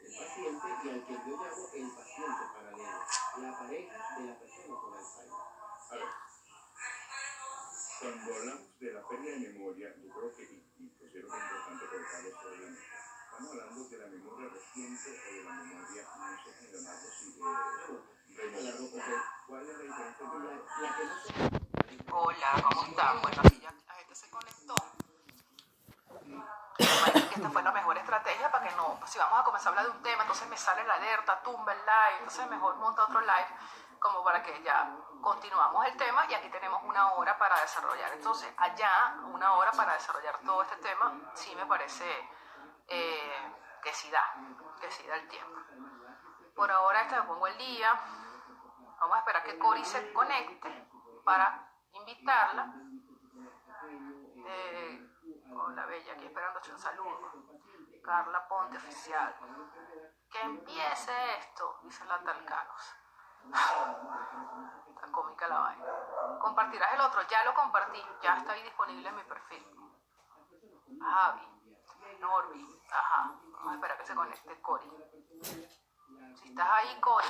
el paciente y al que yo llamo el paciente paralelo, la pareja de la persona con Alzheimer. A ver, cuando hablamos de la pérdida de memoria, yo creo que, y considero que es importante colocarlo sobre la mesa, estamos hablando de la memoria reciente o de la memoria, no sé cómo llamarlo, si remoto. ¿Cuál es la diferencia entre la que no se... Hola, ¿cómo están? Bueno, aquí ya la gente se conectó. Imagínate que esta fue la mejor estrategia para que no, si vamos a comenzar a hablar de un tema, entonces me sale la alerta, tumba el live, entonces mejor monta otro live como para que ya continuamos el tema y aquí tenemos una hora para desarrollar. Entonces, allá una hora para desarrollar todo este tema, sí me parece que sí da el tiempo. Por ahora me pongo el día, vamos a esperar que Cori se conecte para invitarla. Hola Bella, aquí esperando un saludo. Carla Ponte Oficial. Que empiece esto, dice la Talcanos. Está cómica la vaina. Compartirás el otro, ya lo compartí, ya está ahí disponible en mi perfil. Javi, Norby, ajá. Vamos a esperar que se conecte Cori. Si estás ahí, Cori,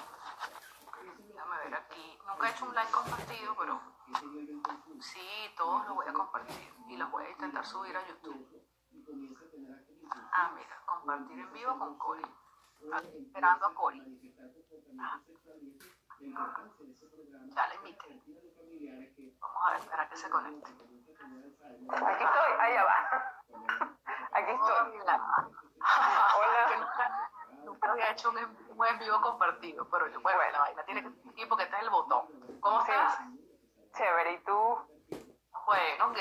déjame ver aquí. Nunca he hecho un like compartido, pero sí, todos los voy a compartir y los voy a intentar subir a YouTube. Ah, mira, compartir en vivo con Cori. Esperando a Cori. Ah. Ya la invité. Vamos a esperar que se conecte. Aquí estoy, allá va. Aquí estoy. Hola. Hola. Nunca había hecho un en vivo compartido, pero bueno, la vaina tiene que ir porque este es el botón. ¿Cómo estás? Chévere, ¿y tú? Bueno,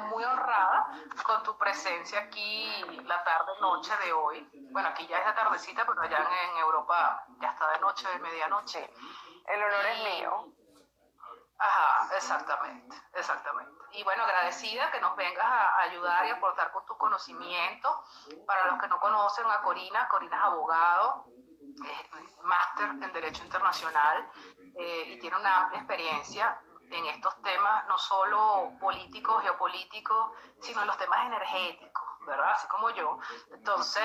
muy honrada con tu presencia aquí la tarde-noche de hoy. Bueno, aquí ya es la tardecita, pero allá en Europa ya está de noche, de medianoche. Sí. El honor es mío. Ajá, exactamente. Y bueno, agradecida que nos vengas a ayudar y aportar con tu conocimiento. Para los que no conocen a Corina es abogado, máster en Derecho Internacional y tiene una amplia experiencia en estos temas, no solo políticos, geopolíticos, sino en los temas energéticos, ¿verdad? Así como yo. Entonces,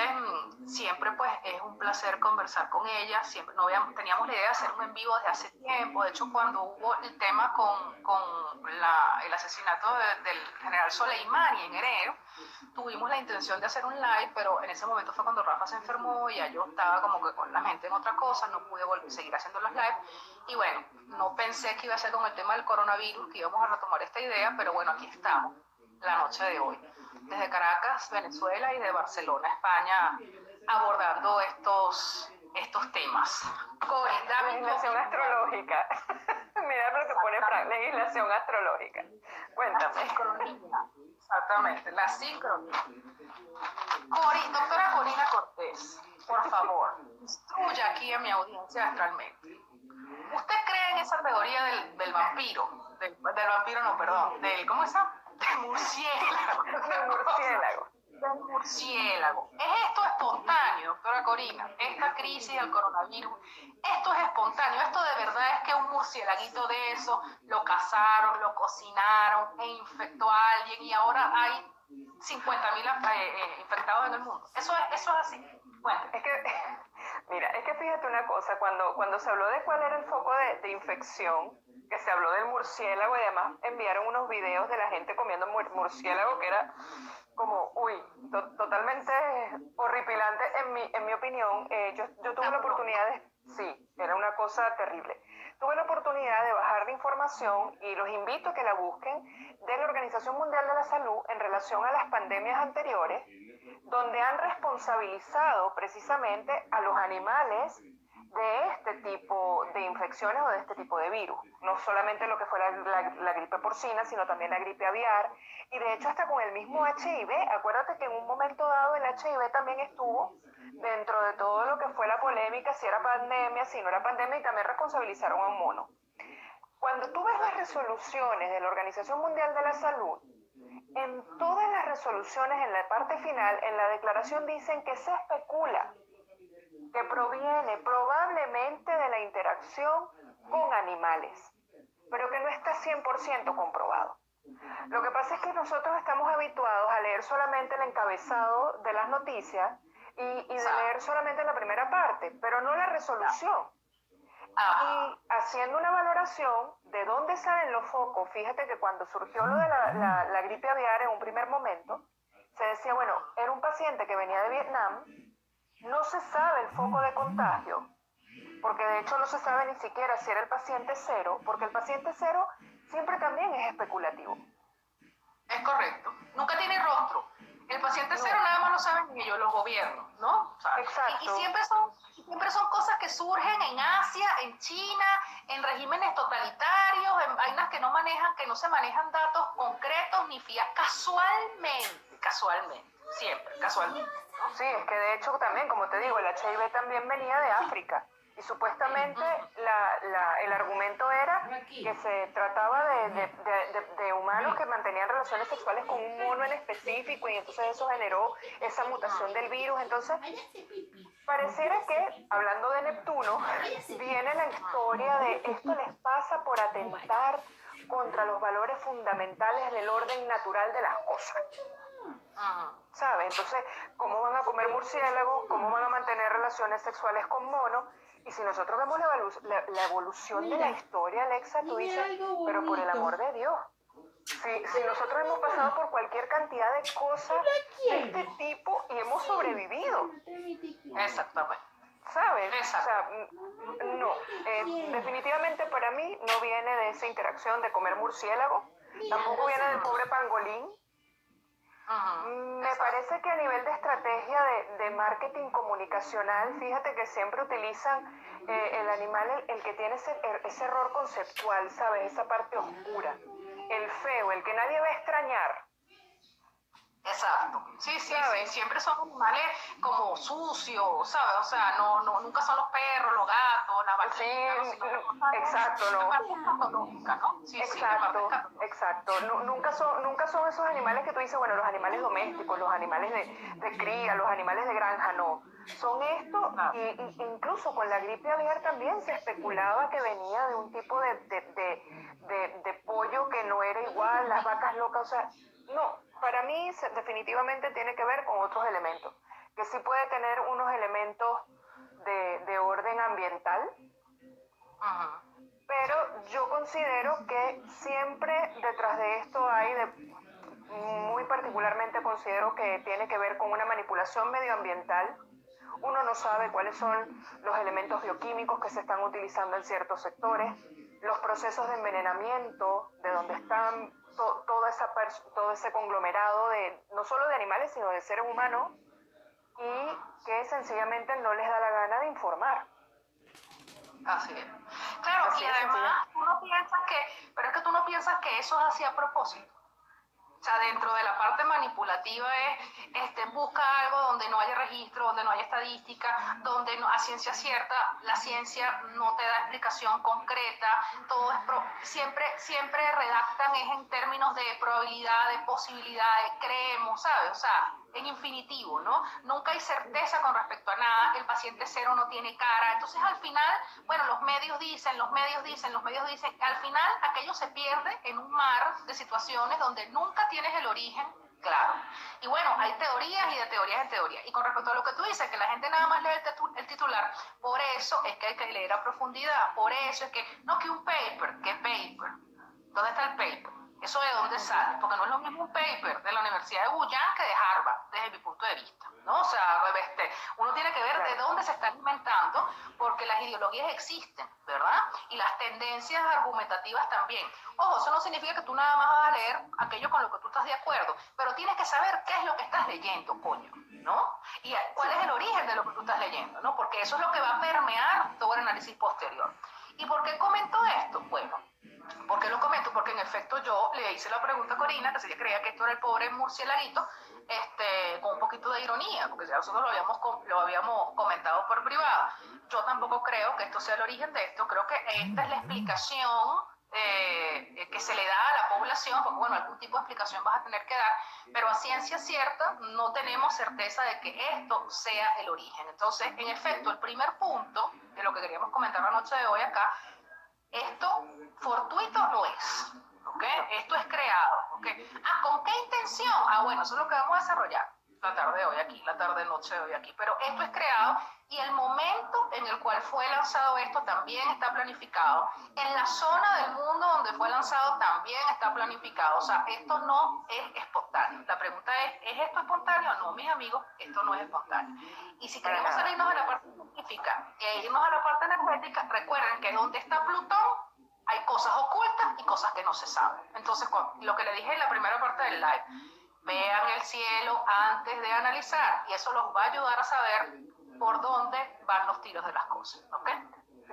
siempre pues es un placer conversar con ella. Siempre teníamos la idea de hacer un en vivo desde hace tiempo. De hecho, cuando hubo el tema con el asesinato del general Soleimani en enero, tuvimos la intención de hacer un live, pero en ese momento fue cuando Rafa se enfermó y ya yo estaba como que con la mente en otra cosa, no pude seguir haciendo los live. Y bueno, no pensé que iba a ser con el tema del coronavirus, que íbamos a retomar esta idea, pero bueno, aquí estamos, la noche de hoy. Desde Caracas, Venezuela, y de Barcelona, España, abordando estos temas. Cori, legislación astrológica. Mira lo que pone Frank, legislación astrológica. Cuéntame. La sincronía, exactamente, la sincronía. Doctora Corina Cortés, por favor, instruya aquí a mi audiencia astralmente. ¿Usted cree en esa teoría del vampiro? Del vampiro, no, perdón. ¿Cómo es esa? Del murciélago. Del murciélago. ¿Es esto espontáneo, doctora Corina? Esta crisis del coronavirus, ¿esto es espontáneo? ¿Esto de verdad es que un murciélaguito de eso lo cazaron, lo cocinaron e infectó a alguien y ahora hay 50.000 infectados en el mundo? ¿Eso es así? Bueno. Es que fíjate una cosa, cuando se habló de cuál era el foco de infección, que se habló del murciélago y además enviaron unos videos de la gente comiendo murciélago que era como, totalmente horripilante en mi opinión. Yo tuve la oportunidad sí, era una cosa terrible. Tuve la oportunidad de bajar la información y los invito a que la busquen de la Organización Mundial de la Salud en relación a las pandemias anteriores, donde han responsabilizado precisamente a los animales de este tipo de infecciones o de este tipo de virus. No solamente lo que fue la gripe porcina, sino también la gripe aviar. Y de hecho hasta con el mismo HIV. Acuérdate que en un momento dado el HIV también estuvo dentro de todo lo que fue la polémica, si era pandemia, si no era pandemia, y también responsabilizaron a un mono. Cuando tú ves las resoluciones de la Organización Mundial de la Salud, en todas las resoluciones, en la parte final, en la declaración dicen que se especula que proviene probablemente de la interacción con animales, pero que no está 100% comprobado. Lo que pasa es que nosotros estamos habituados a leer solamente el encabezado de las noticias y de leer solamente la primera parte, pero no la resolución. Y haciendo una valoración de dónde salen los focos, fíjate que cuando surgió lo de la gripe aviar en un primer momento, se decía, bueno, era un paciente que venía de Vietnam, no se sabe el foco de contagio, porque de hecho no se sabe ni siquiera si era el paciente cero, porque el paciente cero siempre también es especulativo. Es correcto. Nunca tiene rostro. El paciente cero nada más lo saben ellos, los gobiernos, ¿no? O sea, exacto. Y siempre son cosas que surgen en Asia, en China, en regímenes totalitarios, en vainas que no se manejan datos concretos ni casualmente, siempre, casualmente. ¿No? Sí, es que de hecho también, como te digo, el HIV también venía de África. Y supuestamente el argumento era que se trataba de humanos que mantenían relaciones sexuales con un mono en específico y entonces eso generó esa mutación del virus. Entonces, pareciera que, hablando de Neptuno, viene la historia de esto les pasa por atentar contra los valores fundamentales del orden natural de las cosas. ¿Sabes? Entonces, ¿cómo van a comer murciélagos? ¿Cómo van a mantener relaciones sexuales con monos? Y si nosotros vemos la evolución de la historia, Alexa, tú dices, pero por el amor de Dios, si nosotros hemos pasado por cualquier cantidad de cosas de este tipo y hemos sobrevivido. Exactamente. ¿Sabes? Exacto. O sea, no, definitivamente para mí no viene de esa interacción de comer murciélago, tampoco viene del pobre pangolín. Me parece que a nivel de estrategia de marketing comunicacional, fíjate que siempre utilizan el animal, el que tiene ese error conceptual, ¿sabes? Esa parte oscura, el feo, el que nadie va a extrañar. Exacto. Sí, siempre son animales como sucios, ¿sabes? O sea, nunca son los perros, los gatos, la vaquita, exacto, no. Patológica, ¿no? Sí, exacto. Nunca son esos animales que tú dices, bueno, los animales domésticos, los animales de cría, los animales de granja, no. Son estos, y incluso con la gripe aviar también se especulaba que venía de un tipo de pollo que no era igual, las vacas locas, o sea, no. Para mí definitivamente tiene que ver con otros elementos, que sí puede tener unos elementos de orden ambiental, pero yo considero que siempre detrás de esto muy particularmente considero que tiene que ver con una manipulación medioambiental. Uno no sabe cuáles son los elementos bioquímicos que se están utilizando en ciertos sectores, los procesos de envenenamiento, de donde están todo ese conglomerado no solo de animales, sino de seres humanos, y que sencillamente no les da la gana de informar. Así es. Claro, y además tú no piensas que eso es así a propósito. O sea, dentro de la parte manipulativa es busca algo donde no haya registro, donde no haya estadística, donde a ciencia cierta la ciencia no te da explicación concreta, todo siempre redactan es en términos de probabilidad, de posibilidades, creemos, ¿sabes? O sea, en infinitivo, ¿no? Nunca hay certeza con respecto a nada, el paciente cero no tiene cara, entonces al final, bueno, los medios dicen, al final aquello se pierde en un mar de situaciones donde nunca tienes el origen claro. Y bueno, hay teorías y de teorías en teorías. Y con respecto a lo que tú dices, que la gente nada más lee el titular, por eso es que hay que leer a profundidad, por eso es que, no, que un paper, ¿qué paper? ¿Dónde está el paper? ¿Eso de dónde sale? Porque no es lo mismo un paper de la Universidad de Guyana que de Harvard, desde mi punto de vista, ¿no? O sea, uno tiene que ver de dónde se está alimentando, porque las ideologías existen, ¿verdad? Y las tendencias argumentativas también. Ojo, eso no significa que tú nada más vas a leer aquello con lo que tú estás de acuerdo, pero tienes que saber qué es lo que estás leyendo, coño, ¿no? Y cuál es el origen de lo que tú estás leyendo, ¿no? Porque eso es lo que va a permear todo el análisis posterior. ¿Y por qué comento esto? Bueno, ¿por qué lo comento? Porque en efecto yo le hice la pregunta a Corina, que se creía que esto era el pobre murcielaguito, con un poquito de ironía, porque ya nosotros lo habíamos comentado por privado. Yo tampoco creo que esto sea el origen de esto, creo que esta es la explicación que se le da a la población, porque bueno, algún tipo de explicación vas a tener que dar, pero a ciencia cierta no tenemos certeza de que esto sea el origen. Entonces, en efecto, el primer punto de lo que queríamos comentar la noche de hoy acá, esto fortuito no es, ¿ok? Esto es creado, ¿ok? ¿Con qué intención? Bueno, eso es lo que vamos a desarrollar. la tarde de hoy aquí, la tarde-noche de hoy aquí. Pero esto es creado y el momento en el cual fue lanzado esto también está planificado. En la zona del mundo donde fue lanzado también está planificado. O sea, esto no es espontáneo. La pregunta ¿es esto espontáneo? No, mis amigos, esto no es espontáneo. Y si queremos salirnos de la parte científica e irnos a la parte energética, recuerden que donde está Plutón hay cosas ocultas y cosas que no se saben. Entonces, lo que le dije en la primera parte del live, vean el cielo antes de analizar y eso los va a ayudar a saber por dónde van los tiros de las cosas, ¿ok?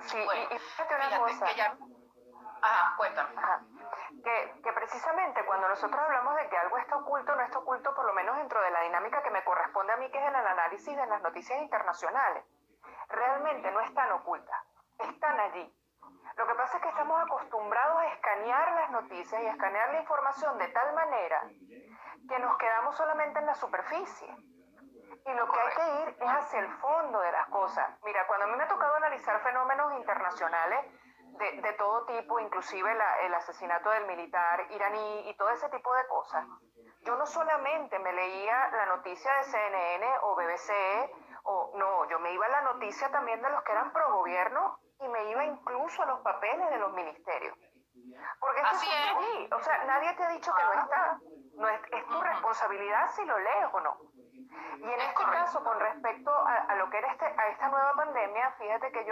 Sí, bueno, y fíjate una cosa. Que ya... Ajá, cuéntame. Ajá. Que precisamente cuando nosotros hablamos de que algo está oculto, no está oculto por lo menos dentro de la dinámica que me corresponde a mí, que es el análisis de las noticias internacionales. Realmente no están ocultas, están allí. Lo que pasa es que estamos acostumbrados a escanear las noticias y a escanear la información de tal manera que nos quedamos solamente en la superficie. Y lo que hay que ir es hacia el fondo de las cosas. Mira, cuando a mí me ha tocado analizar fenómenos internacionales de todo tipo, inclusive el asesinato del militar iraní y todo ese tipo de cosas, yo no solamente me leía la noticia de CNN o BBC, yo me iba a la noticia también de los que eran pro gobierno y me iba incluso a los papeles de los ministerios. Porque es que está allí, o sea, nadie te ha dicho que no está. No es tu responsabilidad si lo lees o no. Y en este caso, con respecto a lo que era a esta nueva pandemia, fíjate que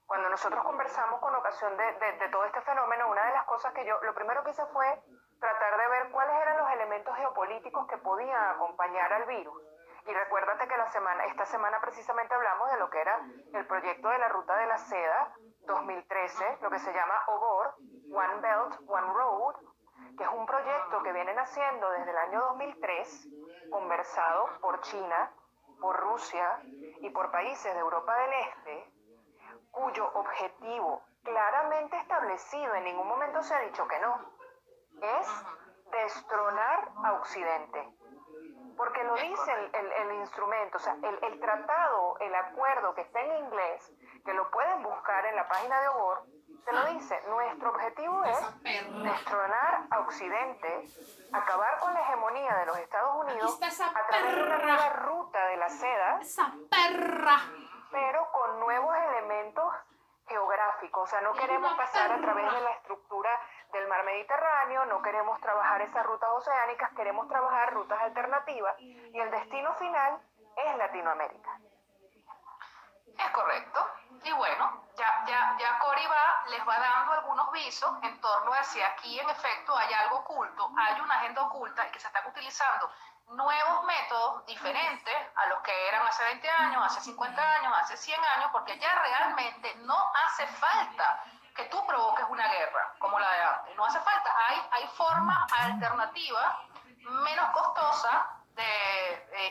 cuando nosotros conversamos con ocasión de todo este fenómeno, una de las cosas que lo primero que hice fue tratar de ver cuáles eran los elementos geopolíticos que podían acompañar al virus. Y recuérdate que esta semana precisamente hablamos de lo que era el proyecto de la Ruta de la Seda 2013, lo que se llama OBOR, One Belt, One Road, que es un proyecto que vienen haciendo desde el año 2003, conversado por China, por Rusia y por países de Europa del Este, cuyo objetivo claramente establecido, en ningún momento se ha dicho que no, es destronar a Occidente. Porque lo dice el instrumento, o sea, el tratado, el acuerdo que está en inglés, que lo pueden buscar en la página de OBOR, te lo dice, nuestro objetivo es destronar a Occidente, acabar con la hegemonía de los Estados Unidos a través de una nueva ruta de la seda, pero con nuevos elementos geográficos. O sea, no queremos pasar a través de la estructura del mar Mediterráneo, no queremos trabajar esas rutas oceánicas, queremos trabajar rutas alternativas y el destino final es Latinoamérica. Es correcto. Y bueno, ya Cori les va dando algunos visos en torno a si aquí en efecto hay algo oculto, hay una agenda oculta y que se están utilizando nuevos métodos diferentes a los que eran hace 20 años, hace 50 años, hace 100 años, porque ya realmente no hace falta que tú provoques una guerra como la de antes. No hace falta. Hay formas alternativas, menos costosas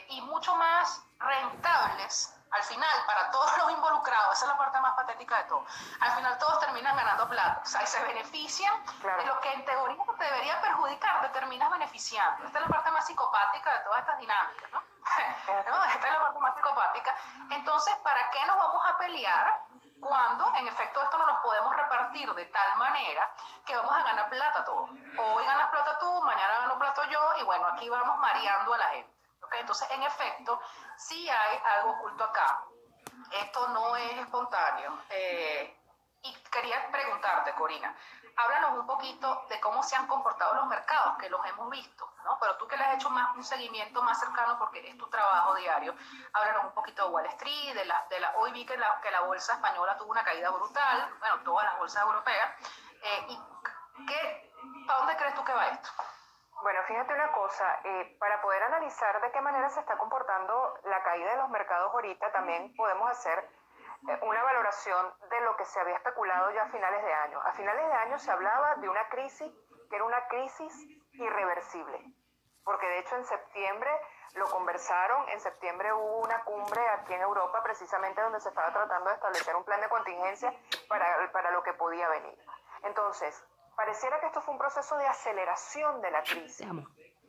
y mucho más rentables al final para todos los involucrados. Esa es la parte más patética de todo. Al final todos terminan ganando plata, o sea, y se benefician de lo que en teoría te debería perjudicar, te terminas beneficiando. Esta es la parte más psicopática de todas estas dinámicas, ¿no? Esta es la parte más psicopática. Entonces, ¿para qué nos vamos a pelear cuando en efecto esto no nos podemos repartir de tal manera que vamos a ganar plata todos? Hoy ganas plata tú, mañana gano plata yo, y bueno, aquí vamos mareando a la gente. ¿Okay? Entonces, en efecto, sí hay algo oculto acá. Esto no es espontáneo. Y quería preguntarte, Corina, háblanos un poquito de cómo se han comportado los mercados, que los hemos visto, ¿no? Pero tú que le has hecho un seguimiento más cercano porque es tu trabajo diario, háblanos un poquito de Wall Street, hoy vi que la bolsa española tuvo una caída brutal, bueno, todas las bolsas europeas, ¿para dónde crees tú que va esto? Bueno, fíjate una cosa, para poder analizar de qué manera se está comportando la caída de los mercados ahorita, también podemos hacer una valoración de lo que se había especulado ya a finales de año. A finales de año se hablaba de una crisis que era una crisis irreversible, porque de hecho en septiembre lo conversaron, en septiembre hubo una cumbre aquí en Europa precisamente donde se estaba tratando de establecer un plan de contingencia para lo que podía venir. Entonces, pareciera que esto fue un proceso de aceleración de la crisis.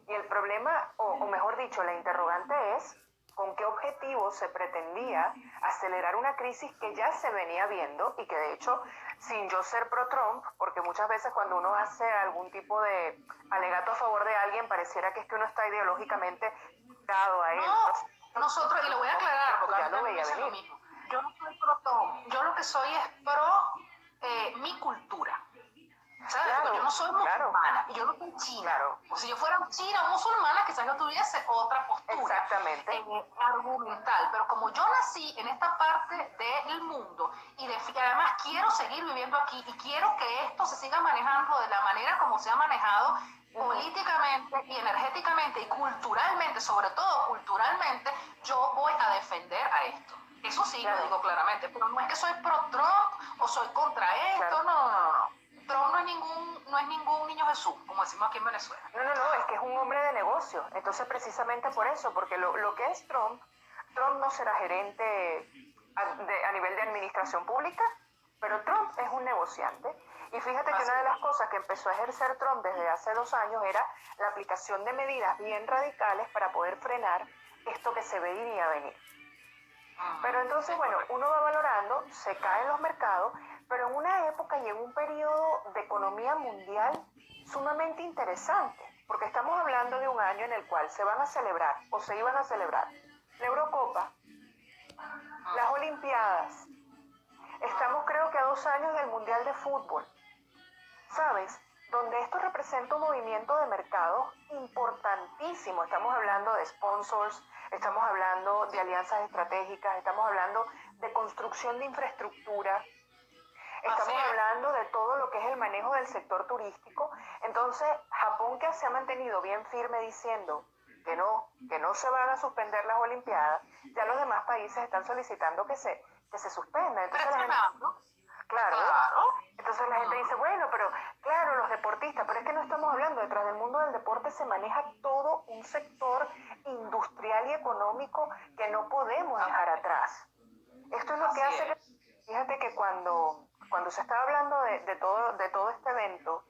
Y el problema, o mejor dicho, la interrogante es con qué objetivo se pretendía acelerar una crisis que ya se venía viendo y que de hecho, sin yo ser pro-Trump, porque muchas veces cuando uno hace algún tipo de alegato a favor de alguien, pareciera que es que uno está ideológicamente criticado a él. No, nosotros, y lo voy a aclarar, porque ya a mí lo también veía me dicen lo venir. mismo. Yo no soy pro Trump, yo lo que soy es pro mi cultura. ¿Sabes? Claro, Porque yo no soy musulmana, y yo no soy china. Claro. O si yo fuera china o musulmana, quizás yo tuviese otra postura Exactamente. argumental. Pero como yo nací en esta parte del mundo y además quiero seguir viviendo aquí y quiero que esto se siga manejando de la manera como se ha manejado políticamente y energéticamente y culturalmente, sobre todo culturalmente, yo voy a defender a esto. Eso sí, lo digo claramente, pero no es que soy pro Trump o soy contra esto, no. Trump no es ningún niño Jesús, como decimos aquí en Venezuela. No, es que es un hombre de negocio. Entonces, precisamente por eso, porque lo que es Trump no será gerente a nivel de administración pública, pero Trump es un negociante. Y fíjate que una de las cosas que empezó a ejercer Trump desde hace 2 años era la aplicación de medidas bien radicales para poder frenar esto que se veía venir. Pero entonces, bueno, uno va valorando, se caen los mercados, pero en una época y en un periodo de economía mundial sumamente interesante, porque estamos hablando de un año en el cual se van a celebrar, o se iban a celebrar, la Eurocopa, las Olimpiadas, estamos creo que a 2 años del Mundial de Fútbol, ¿sabes? Donde esto representa un movimiento de mercado importantísimo. Estamos hablando de sponsors, estamos hablando de alianzas estratégicas, estamos hablando de construcción de infraestructura, estamos hablando de todo lo que es el manejo del sector turístico. Entonces, Japón, que se ha mantenido bien firme diciendo que no se van a suspender las Olimpiadas, ya los demás países están solicitando que se suspendan. Entonces, Claro. Entonces la gente dice, bueno, pero claro, los deportistas, pero es que no estamos hablando, detrás del mundo del deporte se maneja todo un sector industrial y económico que no podemos dejar atrás. Esto es lo que hace que, fíjate que cuando se estaba hablando de todo este evento,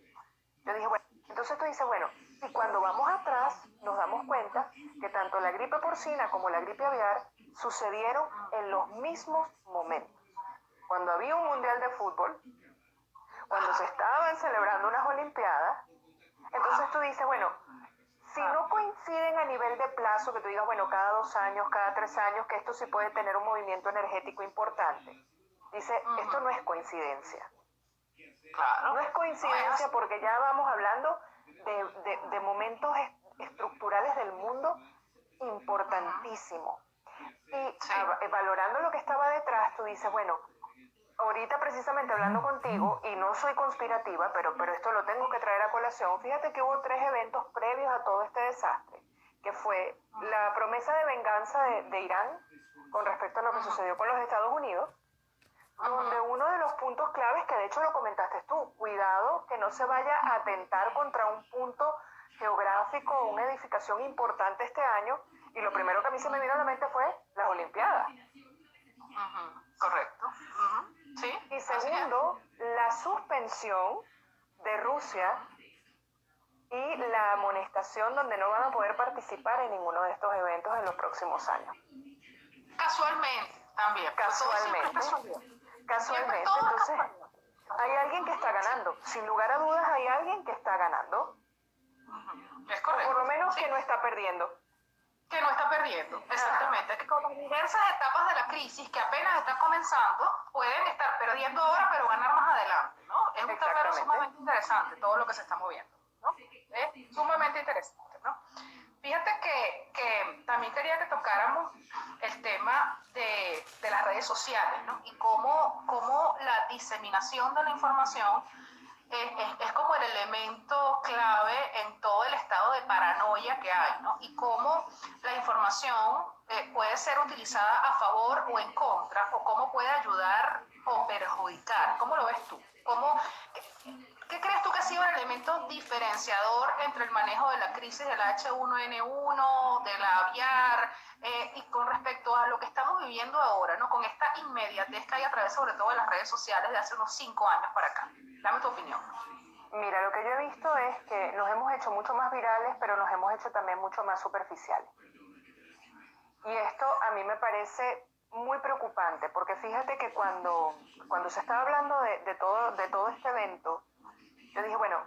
yo dije, bueno, entonces tú dices, bueno, y cuando vamos atrás nos damos cuenta que tanto la gripe porcina como la gripe aviar sucedieron en los mismos momentos. Cuando había un mundial de fútbol, cuando se estaban celebrando unas olimpiadas, entonces tú dices, bueno, si no coinciden a nivel de plazo, que tú digas, bueno, cada 2 años, cada 3 años, que esto sí puede tener un movimiento energético importante, dice, esto no es coincidencia. Claro. No es coincidencia porque ya vamos hablando de momentos estructurales del mundo importantísimos. Y valorando lo que estaba detrás, tú dices, bueno, ahorita precisamente hablando contigo, y no soy conspirativa, pero esto lo tengo que traer a colación, fíjate que hubo 3 eventos previos a todo este desastre, que fue la promesa de venganza de Irán con respecto a lo que sucedió con los Estados Unidos, donde uno de los puntos claves, que de hecho lo comentaste tú, cuidado que no se vaya a atentar contra un punto geográfico o una edificación importante este año, y lo primero que a mí se me vino a la mente fue las Olimpiadas. Correcto. ¿Sí? Y segundo, la suspensión de Rusia y la amonestación donde no van a poder participar en ninguno de estos eventos en los próximos años. Casualmente también. Casualmente. Entonces, hay alguien que está ganando. Sin lugar a dudas, hay alguien que está ganando. Es correcto. O por lo menos que no está perdiendo. Que no está perdiendo, exactamente. Que con las diversas etapas de la crisis que apenas está comenzando, pueden estar perdiendo ahora, pero ganar más adelante, ¿no? Es un tablero sumamente interesante todo lo que se está moviendo, ¿no? Es sumamente interesante, ¿no? Fíjate que también quería que tocáramos el tema de las redes sociales, ¿no? Y cómo la diseminación de la información es como el elemento clave en todo el estado de paranoia que hay, ¿no? Y cómo la información puede ser utilizada a favor o en contra, o cómo puede ayudar o perjudicar. ¿Cómo lo ves tú? ¿Qué crees tú que ha sido el elemento diferenciador entre el manejo de la crisis del H1N1, de la aviar, y con respecto a lo que estamos viviendo ahora, ¿no? Con esta inmediatez que hay a través, sobre todo, de las redes sociales de hace unos 5 años para acá? Dame tu opinión. Mira, lo que yo he visto es que nos hemos hecho mucho más virales, pero nos hemos hecho también mucho más superficiales. Y esto a mí me parece muy preocupante, porque fíjate que cuando se estaba hablando de todo este evento, yo dije, bueno,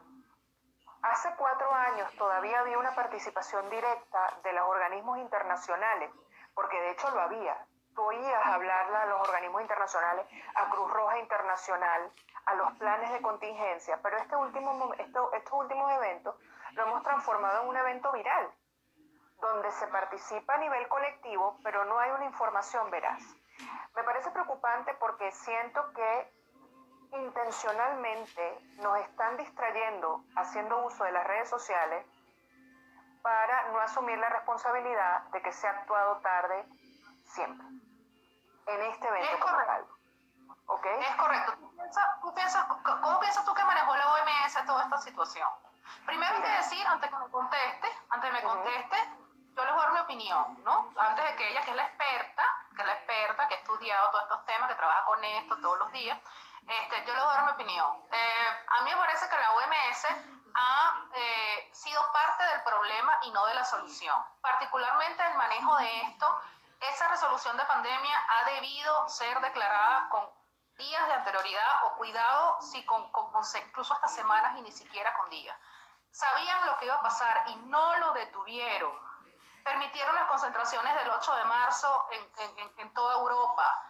Hace 4 años todavía había una participación directa de los organismos internacionales, porque de hecho lo había. Tú oías hablarle a los organismos internacionales, a Cruz Roja Internacional, a los planes de contingencia, pero estos últimos eventos lo hemos transformado en un evento viral, donde se participa a nivel colectivo, pero no hay una información veraz. Me parece preocupante porque siento que intencionalmente nos están distrayendo haciendo uso de las redes sociales para no asumir la responsabilidad de que se ha actuado tarde siempre en este evento como tal. ¿Ok? Es correcto. ¿Cómo piensas tú que manejó la OMS toda esta situación? Primero que decir, antes que me conteste, yo les voy a dar mi opinión, ¿no? Antes de que ella, que es la experta, que ha estudiado todos estos temas, que trabaja con esto todos los días, yo les voy a dar mi opinión. A mí me parece que la OMS ha sido parte del problema y no de la solución. Particularmente el manejo de esto, esa resolución de pandemia ha debido ser declarada con días de anterioridad o cuidado si con incluso hasta semanas y ni siquiera con días. Sabían lo que iba a pasar y no lo detuvieron. Permitieron las concentraciones del 8 de marzo en toda Europa,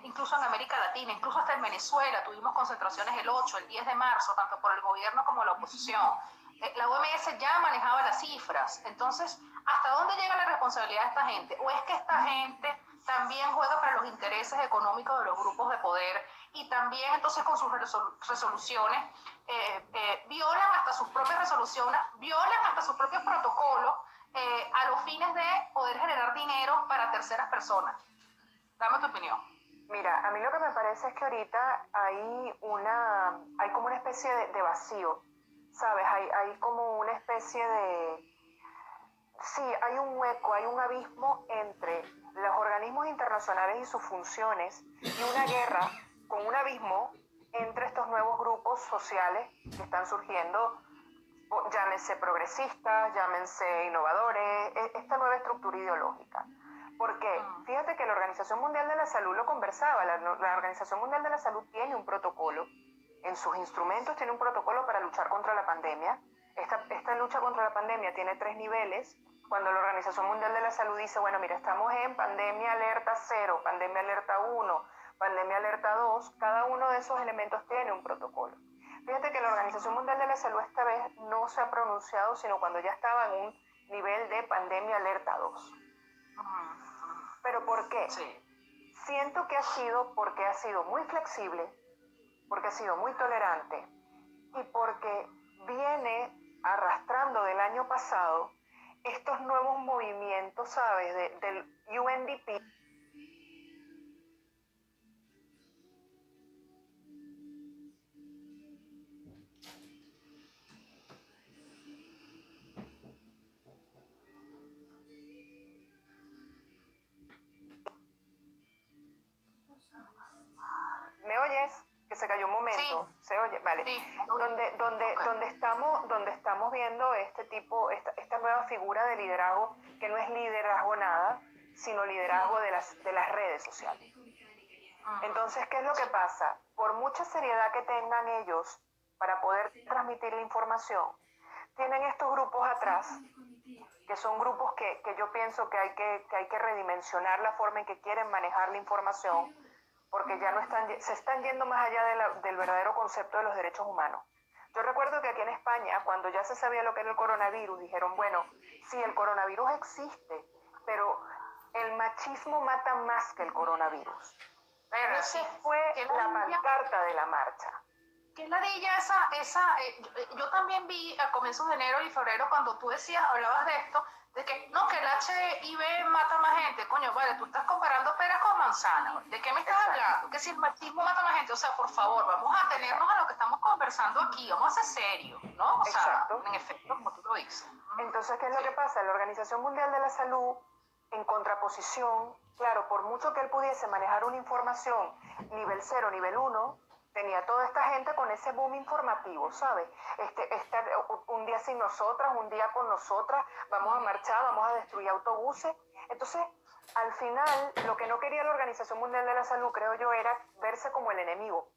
incluso en América Latina, incluso hasta en Venezuela tuvimos concentraciones el 8, el 10 de marzo, tanto por el gobierno como la oposición. La OMS ya manejaba las cifras. Entonces, ¿hasta dónde llega la responsabilidad de esta gente? ¿O es que esta gente también juega para los intereses económicos de los grupos de poder y también entonces con sus resoluciones violan hasta sus propias resoluciones, violan hasta sus propios protocolos a los fines de poder generar dinero para terceras personas? Dame tu opinión. Mira, a mí lo que me parece es que ahorita hay como una especie de vacío, ¿sabes? Hay como una especie de... Sí, hay un hueco, hay un abismo entre los organismos internacionales y sus funciones y una guerra con un abismo entre estos nuevos grupos sociales que están surgiendo, llámense progresistas, llámense innovadores, esta nueva estructura ideológica. Porque fíjate que la Organización Mundial de la Salud lo conversaba, la Organización Mundial de la Salud tiene un protocolo, en sus instrumentos tiene un protocolo para luchar contra la pandemia. Esta lucha contra la pandemia tiene 3 niveles. Cuando la Organización Mundial de la Salud dice, bueno, mira, estamos en pandemia alerta 0, pandemia alerta 1, pandemia alerta 2, cada uno de esos elementos tiene un protocolo. Fíjate que la Organización Mundial de la Salud esta vez no se ha pronunciado, sino cuando ya estaba en un nivel de pandemia alerta 2. ¿Pero por qué? Sí. Siento que ha sido porque ha sido muy flexible, porque ha sido muy tolerante y porque viene arrastrando del año pasado estos nuevos movimientos, ¿sabes? Del UNDP. ¿Me oyes? Que se cayó un momento. Sí. ¿Se oye? Vale. Sí. Donde estamos viendo esta nueva figura de liderazgo, que no es liderazgo nada, sino liderazgo de las redes sociales. Entonces, ¿qué es lo que pasa? Por mucha seriedad que tengan ellos para poder transmitir la información, tienen estos grupos atrás, que son grupos que yo pienso que hay que redimensionar la forma en que quieren manejar la información, porque ya se están yendo más allá del verdadero concepto de los derechos humanos. Yo recuerdo que aquí en España, cuando ya se sabía lo que era el coronavirus, dijeron, bueno, sí, el coronavirus existe, pero el machismo mata más que el coronavirus. Esa fue la pancarta de la marcha. ¿Qué ladilla yo también vi a comienzos de enero y febrero cuando tú hablabas de esto, de que no, que el HIV mata más gente. Coño, vale, tú estás comparando peras con manzanas. ¿De qué me estás hablando? Que si el machismo mata más gente, o sea, por favor, vamos a atenernos a lo que estamos conversando aquí, vamos a ser serios, ¿no? O sea, en efecto, como tú lo dices. Entonces, ¿qué es lo que pasa? La Organización Mundial de la Salud, en contraposición, claro, por mucho que él pudiese manejar una información nivel 0, nivel 1, tenía toda esta gente con ese boom informativo, ¿sabes? Estar un día sin nosotras, un día con nosotras, vamos a marchar, vamos a destruir autobuses. Entonces, al final, lo que no quería la Organización Mundial de la Salud, creo yo, era verse como el enemigo.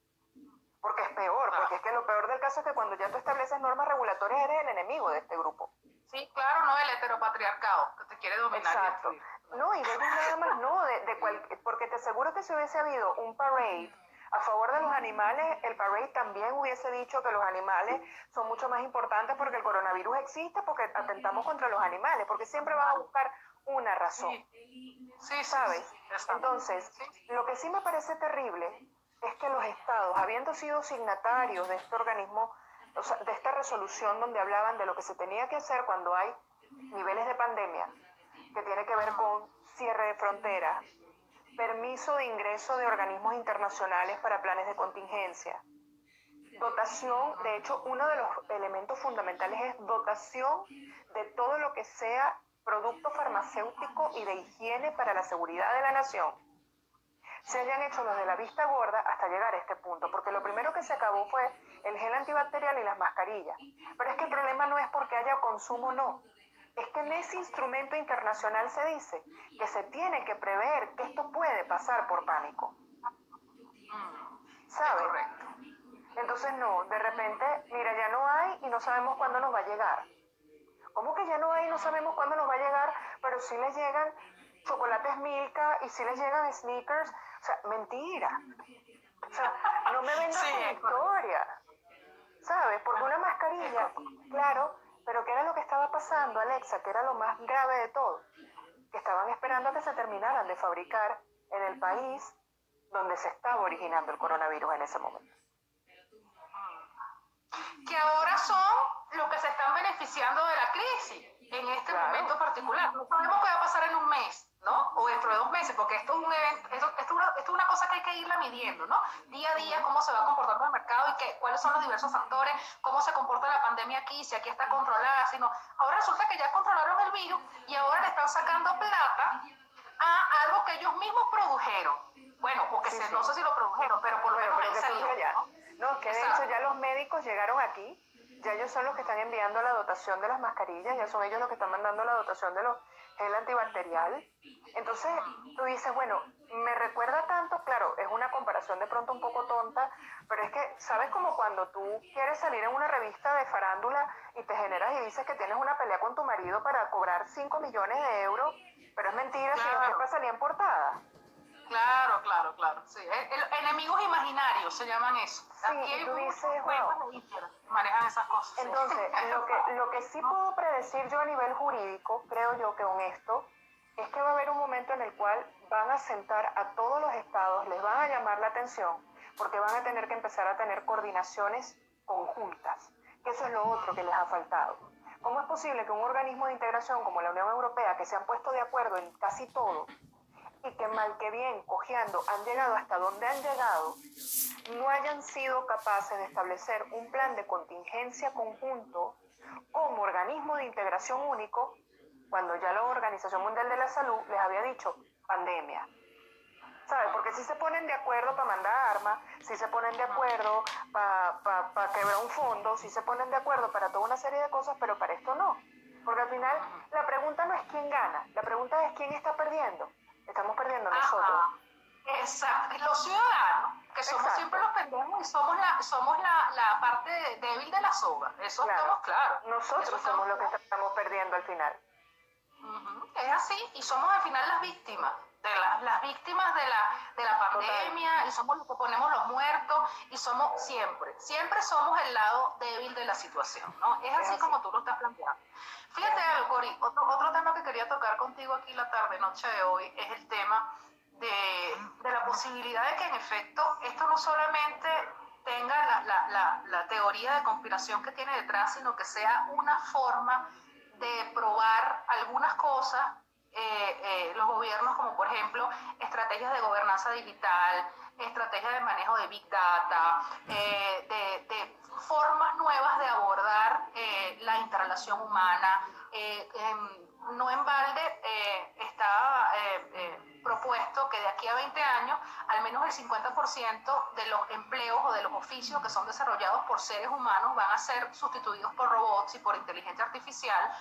porque es peor, porque es que lo peor del caso es que cuando ya tú estableces normas regulatorias eres el enemigo de este grupo. Sí, claro, no, el heteropatriarcado, que te quiere dominar. Exacto. No, y de ellos nada más no, porque te aseguro que si hubiese habido un parade a favor de los animales, el parade también hubiese dicho que los animales son mucho más importantes porque el coronavirus existe, porque atentamos contra los animales, porque siempre van a buscar una razón. Sí, ¿sabes? Sí. Entonces, lo que sí me parece terrible es que los estados, habiendo sido signatarios de este organismo, o sea, de esta resolución donde hablaban de lo que se tenía que hacer cuando hay niveles de pandemia, que tiene que ver con cierre de fronteras, permiso de ingreso de organismos internacionales para planes de contingencia, dotación, de hecho, uno de los elementos fundamentales es dotación de todo lo que sea producto farmacéutico y de higiene para la seguridad de la nación. Se hayan hecho los de la vista gorda hasta llegar a este punto, porque lo primero que se acabó fue el gel antibacterial y las mascarillas. Pero es que el problema no es porque haya consumo o no, es que en ese instrumento internacional se dice que se tiene que prever que esto puede pasar por pánico. ¿Sabes? Correcto. Entonces no, de repente, mira, ya no hay y no sabemos cuándo nos va a llegar. ¿Cómo que ya no hay y no sabemos cuándo nos va a llegar? Pero sí les llegan chocolates Milka y sí les llegan Snickers. O sea, mentira. O sea, no me vengas con historia. ¿Sabes? Porque una mascarilla, claro, pero ¿qué era lo que estaba pasando, Alexa? Que era lo más grave de todo. Que estaban esperando a que se terminaran de fabricar en el país donde se estaba originando el coronavirus en ese momento. Que ahora son los que se están beneficiando de la crisis en este momento particular. No sabemos qué va a pasar en un mes, ¿no? O dentro de 2 meses, porque esto es un evento, esto es una cosa que hay que irla midiendo, ¿no? Día a día, cómo se va comportando el mercado y cuáles son los diversos factores, cómo se comporta la pandemia aquí, si aquí está controlada, si no. Ahora resulta que ya controlaron el virus y ahora le están sacando plata a algo que ellos mismos produjeron. Bueno, porque no sé si lo produjeron, pero por lo menos ahí salió, ¿no? No, que de hecho ya los médicos llegaron aquí, ya ellos son los que están enviando la dotación de las mascarillas, ya son ellos los que están mandando la dotación de los gel antibacterial. Entonces tú dices, bueno, me recuerda tanto, claro, es una comparación de pronto un poco tonta, pero es que, ¿sabes? Como cuando tú quieres salir en una revista de farándula y te generas y dices que tienes una pelea con tu marido para cobrar 5 millones de euros, pero es mentira, si no siempre salía en portada. Claro. Sí. Enemigos imaginarios se llaman eso. Sí, aquí hay tú dices, manejan esas cosas. Entonces, lo que sí puedo predecir yo a nivel jurídico, creo yo que honesto, es que va a haber un momento en el cual van a sentar a todos los estados, les van a llamar la atención, porque van a tener que empezar a tener coordinaciones conjuntas, que eso es lo otro que les ha faltado. ¿Cómo es posible que un organismo de integración como la Unión Europea, que se han puesto de acuerdo en casi todo, y que mal que bien, cojeando, han llegado hasta donde han llegado, no hayan sido capaces de establecer un plan de contingencia conjunto como organismo de integración único, cuando ya la Organización Mundial de la Salud les había dicho pandemia? ¿Sabes? Porque si se ponen de acuerdo para mandar armas, si se ponen de acuerdo para quebrar un fondo, si se ponen de acuerdo para toda una serie de cosas, pero para esto no. Porque al final la pregunta no es quién gana, la pregunta es quién está perdiendo. Estamos perdiendo nosotros. Exacto, los ciudadanos, que somos siempre los pendejos y somos la parte débil de la soga. Eso estamos claros. Nosotros somos los que estamos perdiendo al final. Es así, y somos al final las víctimas. Las víctimas de la pandemia. Total. Y somos los que ponemos los muertos y siempre somos el lado débil de la situación, ¿no? Es así como tú lo estás planteando. Fíjate algo, Cori, otro tema que quería tocar contigo aquí la noche de hoy es el tema de la posibilidad de que en efecto esto no solamente tenga la teoría de conspiración que tiene detrás, sino que sea una forma de probar algunas cosas. Los gobiernos, como por ejemplo estrategias de gobernanza digital, estrategias de manejo de Big Data, de formas nuevas de abordar la interrelación humana. No en balde está propuesto que de aquí a 20 años al menos el 50% de los empleos o de los oficios que son desarrollados por seres humanos van a ser sustituidos por robots y por inteligencia artificial.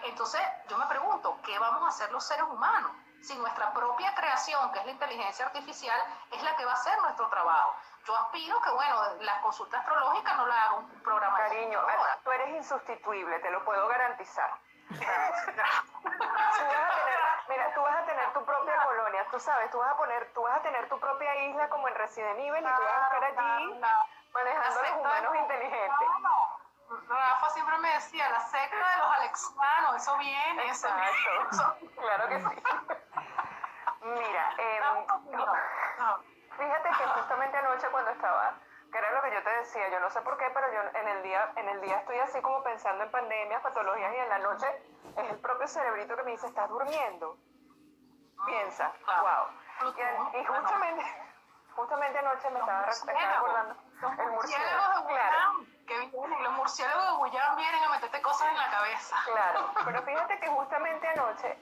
Entonces yo me pregunto, ¿qué vamos a hacer los seres humanos? si nuestra propia creación, que es la inteligencia artificial, es la que va a hacer nuestro trabajo? Yo aspiro que, bueno, las consultas astrológicas no las haga un programa de Cariño, computadora. tú eres insustituible, te lo puedo garantizar. Mira, tú vas a tener tu propia colonia, tú sabes, tú vas a tener tu propia isla como en Resident Evil y tú vas a estar allí manejando a los humanos inteligentes. Rafa siempre me decía, la secta de los alexianos, eso viene, Exacto, claro que sí. Mira, fíjate que justamente anoche cuando estaba, que era lo que yo te decía, yo no sé por qué, pero yo en el día estoy así como pensando en pandemias, patologías, y en la noche es el propio cerebrito que me dice, ¿estás durmiendo? Piensa, wow. Y justamente anoche me estaba recordando el murciélago de Wuhan, que vienen, los murciélagos de Wuhan vienen a meterte cosas en la cabeza. Claro, pero fíjate que justamente anoche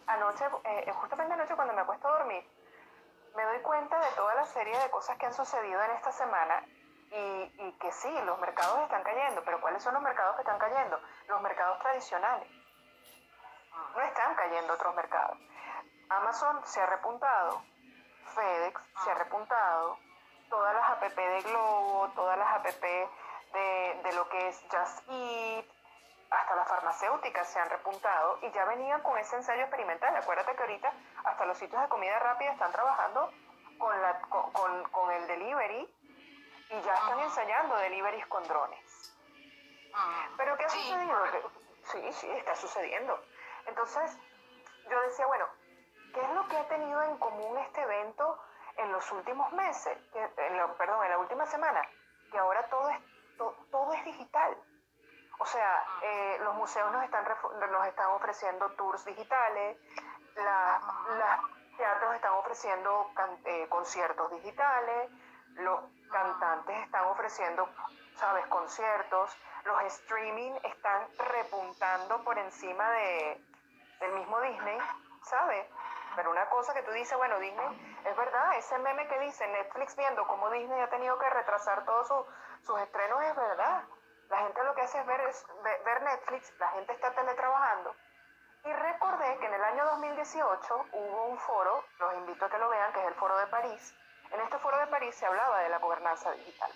cuando me acuesto a dormir, me doy cuenta de toda la serie de cosas que han sucedido en esta semana y que sí, los mercados están cayendo, pero ¿cuáles son los mercados que están cayendo? Los mercados tradicionales. No están cayendo otros mercados. Amazon se ha repuntado, FedEx se ha repuntado, todas las app de Globo, todas las app de lo que es Just Eat, hasta las farmacéuticas se han repuntado y ya venían con ese ensayo experimental. Acuérdate que ahorita hasta los sitios de comida rápida están trabajando con el delivery y ya están ensayando deliveries con drones. Pero ¿qué ha sucedido? Sí, está sucediendo. Entonces, yo decía, bueno, ¿qué es lo que ha tenido en común este evento en los últimos meses? En la última semana, que ahora todo es digital. O sea, los museos nos están ofreciendo tours digitales, los teatros están ofreciendo conciertos digitales, los cantantes están ofreciendo, ¿sabes?, conciertos, los streaming están repuntando por encima del mismo Disney, ¿sabes? Pero una cosa que tú dices, bueno, Disney, es verdad, ese meme que dice Netflix viendo cómo Disney ha tenido que retrasar todos sus estrenos es verdad. La gente lo que hace es ver Netflix, la gente está teletrabajando. Y recordé que en el año 2018 hubo un foro, los invito a que lo vean, que es el Foro de París. En este Foro de París se hablaba de la gobernanza digital.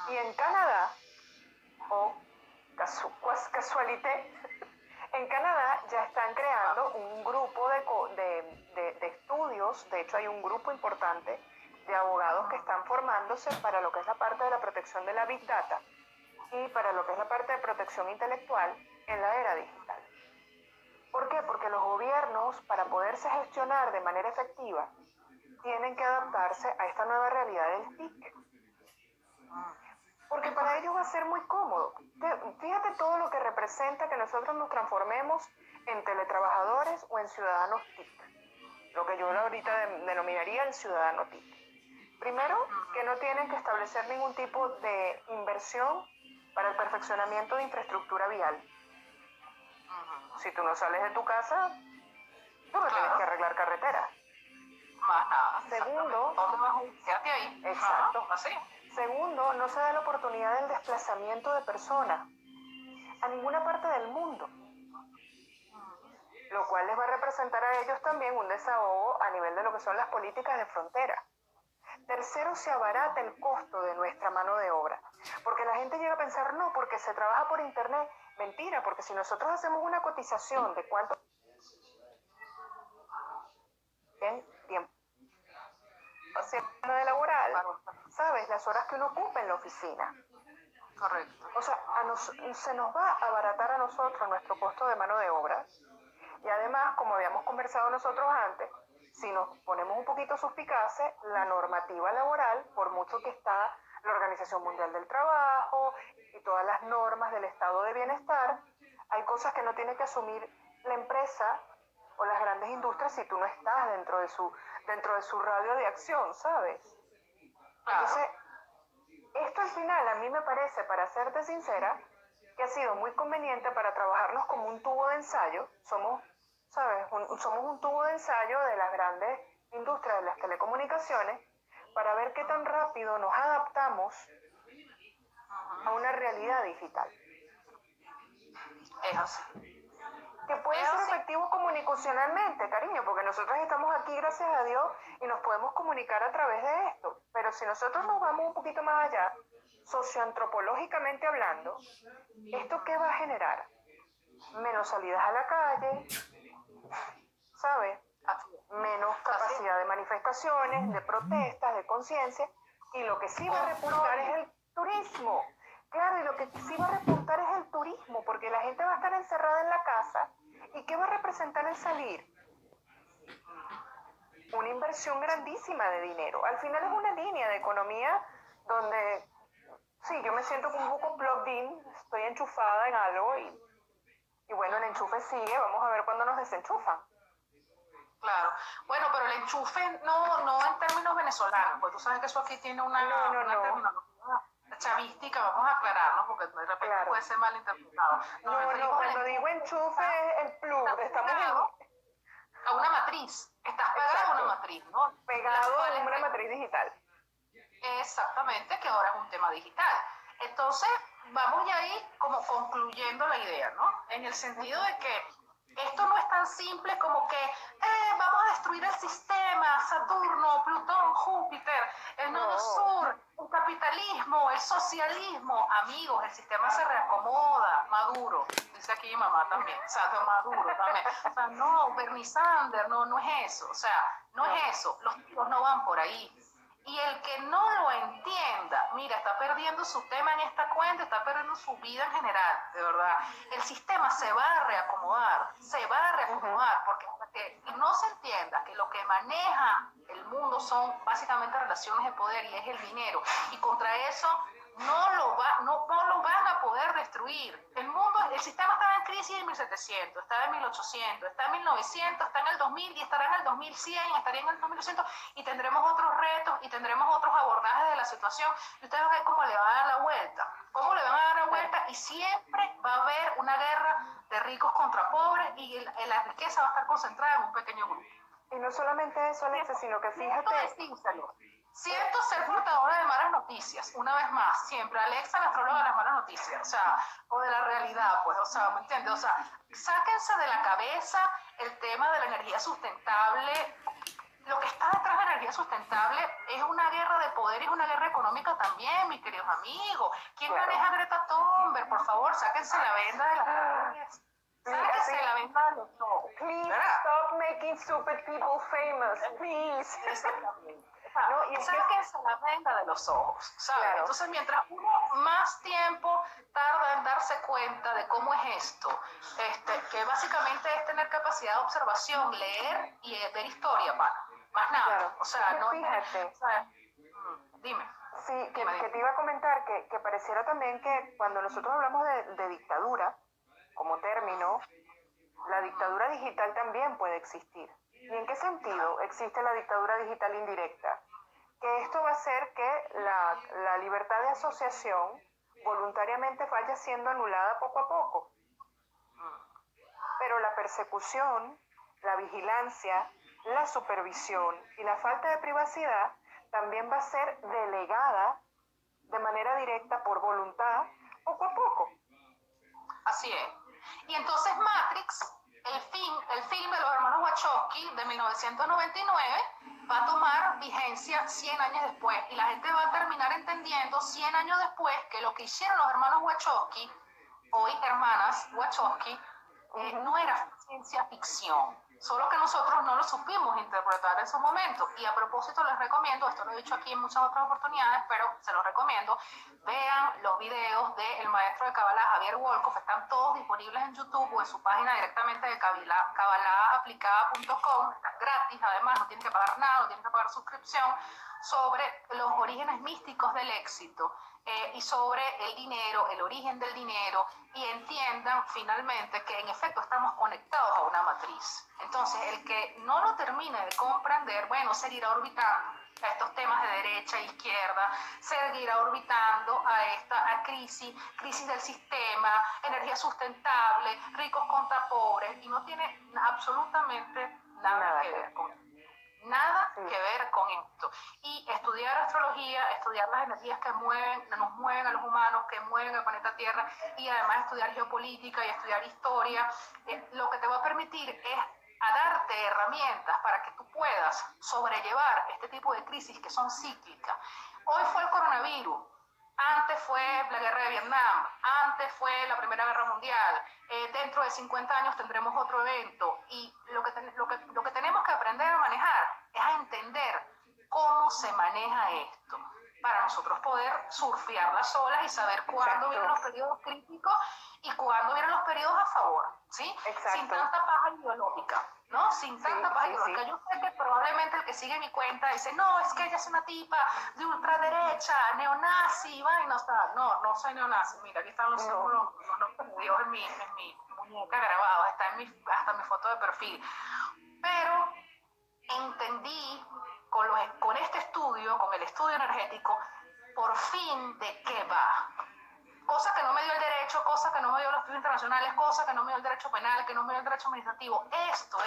Y en Canadá, casualité, en Canadá ya están creando un grupo de estudios, de hecho hay un grupo importante de abogados que están formándose para lo que es la parte de la protección de la Big Data y para lo que es la parte de protección intelectual en la era digital. ¿Por qué? Porque los gobiernos, para poderse gestionar de manera efectiva, tienen que adaptarse a esta nueva realidad del TIC. Porque para ellos va a ser muy cómodo. Fíjate todo lo que representa que nosotros nos transformemos en teletrabajadores o en ciudadanos TIC. Lo que yo ahorita denominaría el ciudadano TIC. Primero, que no tienen que establecer ningún tipo de inversión para el perfeccionamiento de infraestructura vial. Si tú no sales de tu casa, tú no tienes que arreglar carreteras. Más nada. Segundo, quédate ahí. Exacto. Así. Segundo, no se da la oportunidad del desplazamiento de personas a ninguna parte del mundo, lo cual les va a representar a ellos también un desahogo a nivel de lo que son las políticas de frontera. Tercero, se abarata el costo de nuestra mano de obra, porque la gente llega a pensar, no, porque se trabaja por internet. Mentira, porque si nosotros hacemos una cotización de cuánto tiempo de laboral, ¿sabes? Las horas que uno ocupa en la oficina. Correcto. O sea, se nos va a abaratar a nosotros nuestro costo de mano de obra. Y además, como habíamos conversado nosotros antes, si nos ponemos un poquito suspicaces, la normativa laboral, por mucho que está la Organización Mundial del Trabajo y todas las normas del estado de bienestar, hay cosas que no tiene que asumir la empresa o las grandes industrias si tú no estás dentro de su radio de acción, ¿sabes? Claro. Entonces, esto al final a mí me parece, para serte sincera, que ha sido muy conveniente para trabajarnos como un tubo de ensayo. Somos, ¿sabes? Somos un tubo de ensayo de las grandes industrias de las telecomunicaciones para ver qué tan rápido nos adaptamos a una realidad digital. Es así. que puede ser efectivo comunicacionalmente, cariño, porque nosotros estamos aquí, gracias a Dios, y nos podemos comunicar a través de esto. Pero si nosotros nos vamos un poquito más allá, socioantropológicamente hablando, ¿esto qué va a generar? Menos salidas a la calle, ¿sabes? Menos capacidad de manifestaciones, de protestas, de conciencia, y lo que sí va a repuntar es el turismo. Claro, y lo que sí va a repuntar es el turismo, porque la gente va a estar encerrada en la casa. ¿Y qué va a representar el salir? Una inversión grandísima de dinero. Al final es una línea de economía donde, sí, yo me siento como un poco plugged in, estoy enchufada en algo y bueno, el enchufe sigue, vamos a ver cuándo nos desenchufan. Claro. Bueno, pero el enchufe no en términos venezolanos, pues tú sabes que eso aquí tiene una terminología chavística, vamos a aclararnos, porque de repente puede ser malinterpretado. No, cuando digo enchufe es el plug, estamos a una matriz, estás pegado a una matriz, ¿no? Pegado a una matriz digital. Exactamente, que ahora es un tema digital. Entonces, vamos ya ahí como concluyendo la idea, ¿no? En el sentido de que esto no es tan simple como que vamos a destruir el sistema, Saturno, Plutón, Júpiter, el nodo sur, el capitalismo, el socialismo. Amigos, el sistema se reacomoda. Maduro, dice aquí mi mamá también, o sea, Maduro también. O sea, no, Bernie Sanders, no es eso, o sea, no es eso, los tiros no van por ahí. Y el que no lo entienda, mira, está perdiendo su tema en esta cuenta, está perdiendo su vida en general, de verdad. El sistema se va a reacomodar, porque hasta que no se entienda que lo que maneja el mundo son básicamente relaciones de poder y es el dinero, y contra eso no lo van a poder destruir. El sistema estaba en crisis en 1700, estaba en 1800, está en 1900, está en el 2000 y estará en el 2100, estaría en el 2200 y tendremos otros retos y tendremos otros abordajes de la situación. Y ustedes van a ver cómo le van a dar la vuelta, y siempre va a haber una guerra de ricos contra pobres y la riqueza va a estar concentrada en un pequeño grupo. Y no solamente eso, Alexa, sino que fíjate... Siento ser portadora de malas noticias, una vez más, siempre. Alexa, la astróloga de las malas noticias, o sea, o de la realidad, pues, o sea, ¿me entiendes? O sea, sáquense de la cabeza el tema de la energía sustentable. Lo que está detrás de la energía sustentable es una guerra de poder y es una guerra económica también, mis queridos amigos. ¿Quién maneja a Greta Thunberg? Por favor, sáquense la venda de las ojos. Sáquense la venda de los ojos. Please stop making stupid people famous, please. Exactamente. Sáquense la venda de los ojos, ¿sabes? Claro. Entonces, mientras uno más tiempo tarda en darse cuenta de cómo es esto, que básicamente es tener capacidad de observación, leer y ver historia, más nada. Claro. O sea, no. Fíjate. O sea, dime. Sí, que te iba a comentar que pareciera también que cuando nosotros hablamos de dictadura, como término, la dictadura digital también puede existir. ¿Y en qué sentido existe la dictadura digital indirecta? Que esto va a hacer que la libertad de asociación voluntariamente vaya siendo anulada poco a poco. Pero la persecución, la vigilancia, la supervisión y la falta de privacidad también va a ser delegada de manera directa por voluntad poco a poco. Así es. Y entonces Matrix, el film de los hermanos Wachowski de 1999 va a tomar vigencia 100 años después y la gente va a terminar entendiendo 100 años después que lo que hicieron los hermanos Wachowski, hoy hermanas Wachowski, no era ciencia ficción, solo que nosotros no lo supimos interpretar en su momento. Y a propósito les recomiendo, esto lo he dicho aquí en muchas otras oportunidades, pero se los recomiendo, vean los videos del maestro de Kabbalah, Javier Wolkoff, están todos disponibles en YouTube o en su página directamente de kabbalahaplicada.com, está gratis, además no tienen que pagar nada, no tienen que pagar suscripción, sobre los orígenes místicos del éxito y sobre el dinero, el origen del dinero, y entiendan finalmente que en efecto estamos conectados a una matriz. Entonces, el que no lo termine de comprender, bueno, seguirá orbitando a estos temas de derecha e izquierda, seguirá orbitando a crisis del sistema, energía sustentable, ricos contra pobres, y no tiene absolutamente nada que ver con esto. Y estudiar estudiar astrología, estudiar las energías que nos mueven a los humanos, que mueven al planeta Tierra, y además estudiar geopolítica y estudiar historia, lo que te va a permitir es a darte herramientas para que tú puedas sobrellevar este tipo de crisis que son cíclicas. Hoy fue el coronavirus, antes fue la guerra de Vietnam, antes fue la Primera Guerra Mundial, dentro de 50 años tendremos otro evento, y lo que tenemos que aprender a manejar es a entender cómo se maneja esto, para nosotros poder surfear las olas y saber cuándo vienen los periodos críticos y cuándo vienen los periodos a favor, ¿sí? Sin tanta paja ideológica, ¿no? Sin tanta paja ideológica. Yo sé que probablemente el que sigue mi cuenta dice, no, es que ella es una tipa de ultraderecha, neonazi, va, y no está. No soy neonazi. Mira, aquí están los símbolos de Dios en mi muñeca grabados, está hasta mi foto de perfil. Pero entendí con este estudio, con el estudio energético, por fin de qué va. Cosa que no me dio el derecho, cosa que no me dio los estudios internacionales, cosa que no me dio el derecho penal, que no me dio el derecho administrativo. Esto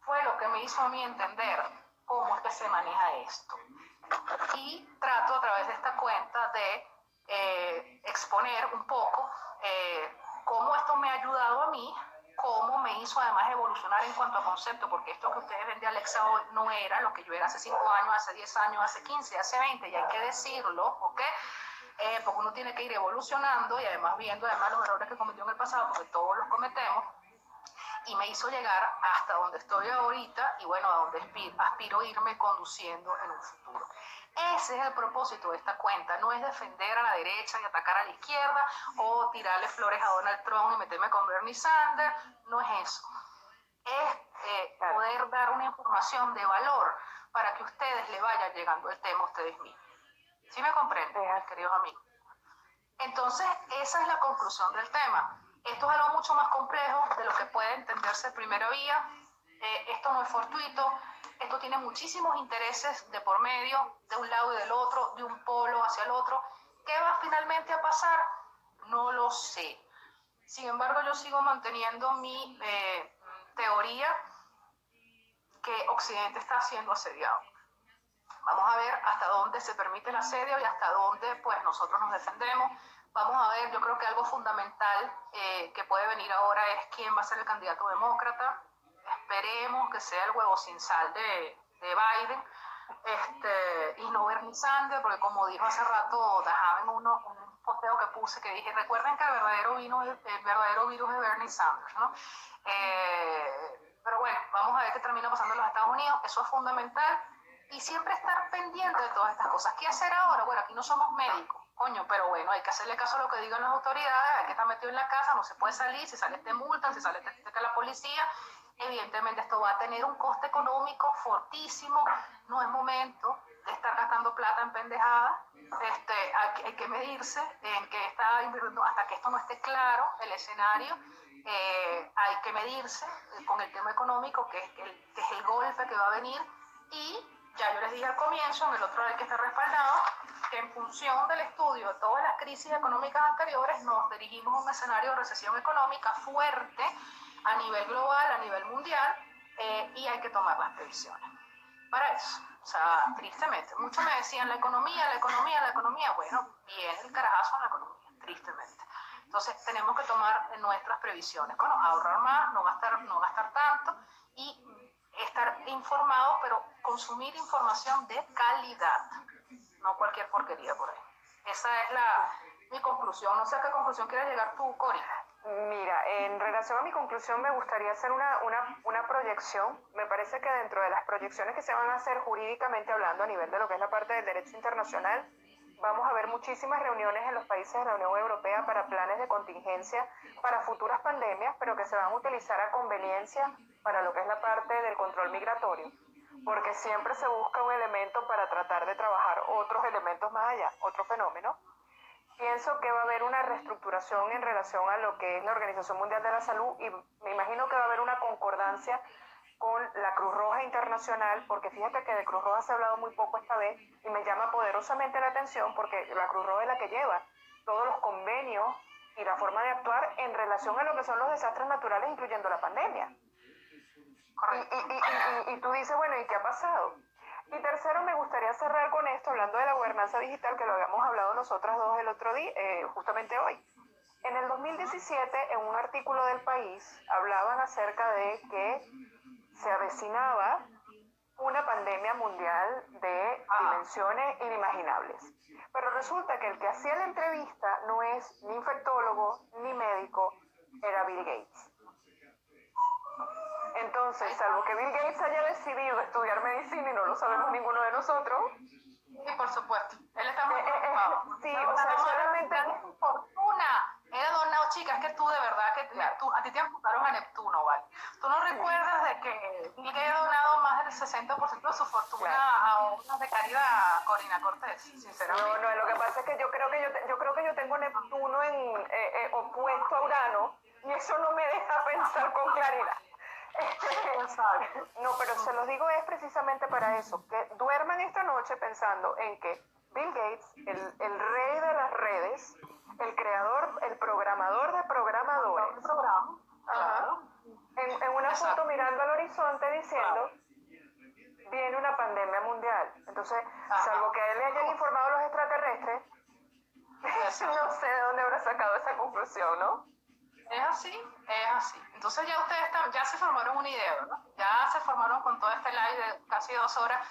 fue lo que me hizo a mí entender cómo es que se maneja esto. Y trato a través de esta cuenta de exponer un poco cómo esto me ha ayudado a mí, cómo me hizo además evolucionar en cuanto a concepto, porque esto que ustedes ven de Alexa hoy no era lo que yo era hace 5 años, hace 10 años, hace 15, hace 20, y hay que decirlo, ¿ok? Porque uno tiene que ir evolucionando y además viendo además los errores que cometió en el pasado, porque todos los cometemos, y me hizo llegar hasta donde estoy ahorita y bueno, a donde aspiro irme conduciendo en un futuro. Ese es el propósito de esta cuenta, no es defender a la derecha y atacar a la izquierda o tirarle flores a Donald Trump y meterme con Bernie Sanders, no es eso. Es poder dar una información de valor para que ustedes le vayan llegando el tema a ustedes mismos. ¿Sí me comprenden, mis queridos amigos? Entonces, esa es la conclusión del tema. Esto es algo mucho más complejo de lo que puede entenderse de primera vía. Esto no es fortuito, esto tiene muchísimos intereses de por medio, de un lado y del otro, de un polo hacia el otro. ¿Qué va finalmente a pasar? No lo sé. Sin embargo, yo sigo manteniendo mi teoría que Occidente está siendo asediado. Vamos a ver hasta dónde se permite el asedio y hasta dónde pues nosotros nos defendemos. Vamos a ver, yo creo que algo fundamental que puede venir ahora es quién va a ser el candidato demócrata. Esperemos que sea el huevo sin sal de Biden y no Bernie Sanders, porque como dijo hace rato Dajaven, un posteo que puse que dije, recuerden que el verdadero virus es Bernie Sanders, ¿no? Pero bueno, vamos a ver qué termina pasando en los Estados Unidos, eso es fundamental. Y siempre estar pendiente de todas estas cosas. ¿Qué hacer ahora? Bueno, aquí no somos médicos, coño, pero bueno, hay que hacerle caso a lo que digan las autoridades, hay que estar metido en la casa, no se puede salir, si sale te multan, si sale te la policía. Evidentemente esto va a tener un coste económico fortísimo, no es momento de estar gastando plata en pendejadas, hay que medirse en que está invirtiendo hasta que esto no esté claro, el escenario, hay que medirse con el tema económico, que es el golpe que va a venir, y ya yo les dije al comienzo, en el otro hay que estar respaldado, que en función del estudio de todas las crisis económicas anteriores nos dirigimos a un escenario de recesión económica fuerte a nivel global, a nivel mundial, y hay que tomar las previsiones para eso. O sea, tristemente, muchos me decían la economía, bueno, viene el carajazo en la economía, tristemente. Entonces tenemos que tomar nuestras previsiones, bueno, ahorrar más, no gastar tanto y estar informados, pero consumir información de calidad, no cualquier porquería por ahí. Esa es mi conclusión. No sé a qué conclusión quieres llegar tú, Cori. Mira, en relación a mi conclusión me gustaría hacer una proyección. Me parece que dentro de las proyecciones que se van a hacer jurídicamente hablando a nivel de lo que es la parte del derecho internacional, vamos a ver muchísimas reuniones en los países de la Unión Europea para planes de contingencia para futuras pandemias, pero que se van a utilizar a conveniencia para lo que es la parte del control migratorio, porque siempre se busca un elemento para tratar de trabajar otros elementos más allá, otro fenómeno. Pienso que va a haber una reestructuración en relación a lo que es la Organización Mundial de la Salud y me imagino que va a haber una concordancia con la Cruz Roja Internacional, porque fíjate que de Cruz Roja se ha hablado muy poco esta vez y me llama poderosamente la atención porque la Cruz Roja es la que lleva todos los convenios y la forma de actuar en relación a lo que son los desastres naturales, incluyendo la pandemia. Y tú dices, bueno, ¿y qué ha pasado? Y tercero, me gustaría cerrar con esto, hablando de la gobernanza digital, que lo habíamos hablado nosotras dos el otro día, justamente hoy. En el 2017, en un artículo del País, hablaban acerca de que se avecinaba una pandemia mundial de dimensiones inimaginables. Pero resulta que el que hacía la entrevista no es ni infectólogo ni médico, era Bill Gates. Entonces, salvo que Bill Gates haya decidido estudiar medicina y no lo sabemos ninguno de nosotros. Sí, por supuesto. Él está muy preocupado. Sí, o sea, solamente... fortuna. Era donado, chicas, es que tú de verdad, que a ti te apuntaron a Neptuno, ¿vale? Tú no recuerdas de que Bill Gates ha donado más del 60% de su fortuna a obras de caridad, Corina Cortés, sinceramente. No, lo que pasa es que yo creo que yo tengo Neptuno opuesto a Urano y eso no me deja pensar con claridad. No, pero se los digo es precisamente para eso, que duerman esta noche pensando en que Bill Gates, el rey de las redes, el creador, el programador de programadores, en una foto mirando al horizonte diciendo, viene una pandemia mundial. Entonces, salvo que a él le hayan informado los extraterrestres, no sé de dónde habrá sacado esa conclusión, ¿no? Es así, es así. Entonces ya ustedes ya se formaron una idea, ¿verdad? Ya se formaron con todo este live de casi 2 horas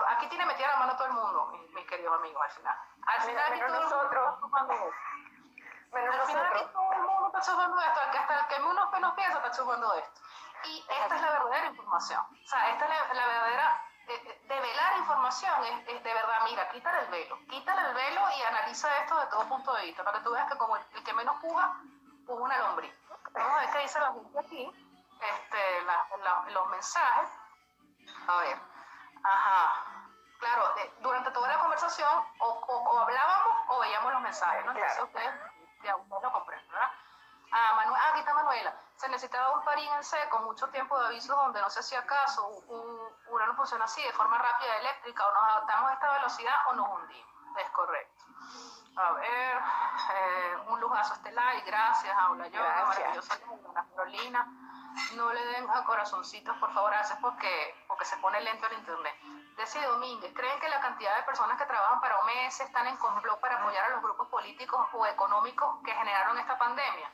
aquí tiene metida la mano todo el mundo, mis queridos amigos, al final. Al final aquí todo nosotros. Al final aquí todo el mundo está chupando esto, hasta el que menos piensa está chupando esto. Y esta es la verdadera información. O sea, esta es la verdadera... develar información es de verdad, mira, quítale el velo y analiza esto de todo punto de vista, para que tú veas que como el que menos puja una lombriz. Vamos a ver qué dice la gente aquí, los mensajes. A ver, claro, durante toda la conversación o hablábamos o veíamos los mensajes, ¿no? Entonces ustedes ya lo comprenden, ¿verdad? Aquí está Manuela. Se necesitaba un parín en seco, mucho tiempo de aviso donde no se hacía caso, Urano funciona así, de forma rápida eléctrica, o nos adaptamos a esta velocidad o nos hundimos. Es correcto. A ver, un lujazo estelar, y gracias, Aula Yoga, maravillosa Ana Carolina. No le den a corazoncitos, por favor, gracias porque se pone lento el internet. Desi Domínguez, ¿creen que la cantidad de personas que trabajan para OMS están en complot para apoyar a los grupos políticos o económicos que generaron esta pandemia?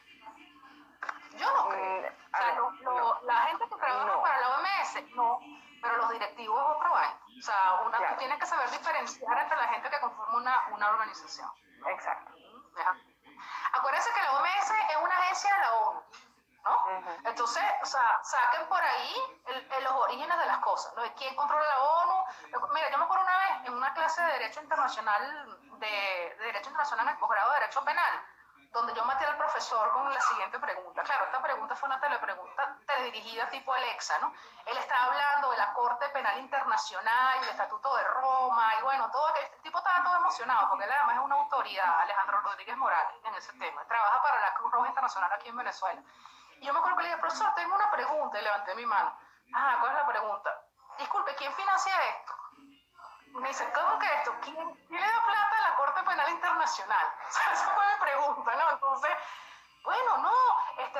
Yo no creo. La gente que trabaja para la OMS, no, pero los directivos es otra vaina. O sea, tú tienes que saber diferenciar entre la gente que conforma una organización. Exacto. Acuérdense que la OMS es una agencia de la ONU, ¿no? Entonces, o sea, saquen por ahí los orígenes de las cosas, ¿no? ¿Quién controla la ONU? Mira, yo me acuerdo una vez en una clase de Derecho Internacional, en el posgrado de Derecho Penal, donde yo maté al profesor con la siguiente pregunta. Claro, esta pregunta fue una teledirigida tipo Alexa, ¿no? Él estaba hablando de la Corte Penal Internacional y el Estatuto de Roma, y bueno, este tipo estaba todo emocionado, porque él además es una autoridad, Alejandro Rodríguez Morales, en ese tema. Trabaja para la Cruz Roja Internacional aquí en Venezuela. Y yo me acuerdo que le dije, profesor, tengo una pregunta, y levanté mi mano. ¿Cuál es la pregunta? Disculpe, ¿quién financia esto? Me dice, ¿cómo que esto? ¿Quién le da plata a la Corte Penal Internacional? O sea, esa fue mi pregunta, ¿no? Entonces, bueno, no,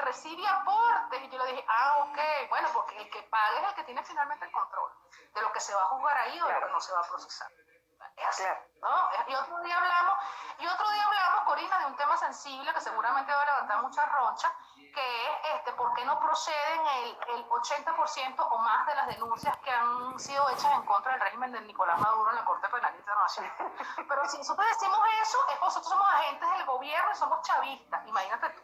recibe aportes. Y yo le dije, ok, bueno, porque el que paga es el que tiene finalmente el control de lo que se va a juzgar ahí o de lo que no se va a procesar. Es así, ¿no? Y otro día hablamos, Corina, de un tema sensible que seguramente va a levantar mucha roncha, que es ¿por qué no proceden el 80% o más de las denuncias que han sido hechas en contra del régimen de Nicolás Maduro en la Corte Penal Internacional? Pero si nosotros decimos eso, es porque nosotros somos agentes del gobierno y somos chavistas. Imagínate tú.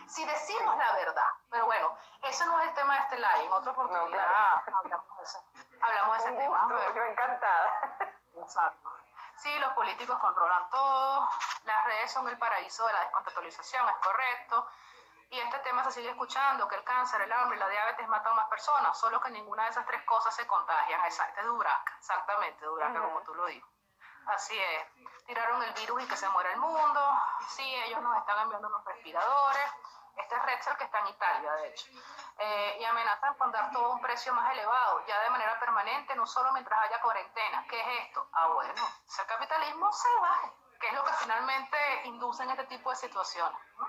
Si decimos la verdad. Pero bueno, ese no es el tema de este live. En otra oportunidad hablamos de ese tema. Yo encantada. Exacto. Sí, los políticos controlan todo, las redes son el paraíso de la descontextualización, es correcto. Y este tema se sigue escuchando, que el cáncer, el hambre y la diabetes matan a más personas, solo que ninguna de esas tres cosas se contagian. Exacto, es Duraca, exactamente, Duraca, como tú lo dices. Así es, tiraron el virus y que se muera el mundo. Sí, ellos nos están enviando los respiradores. Este es Rexel, que está en Italia, de hecho. Y amenazan con dar todo un precio más elevado, ya de manera permanente, no solo mientras haya cuarentena. ¿Qué es esto? Bueno, es el capitalismo salvaje, que es lo que finalmente induce en este tipo de situaciones, ¿no?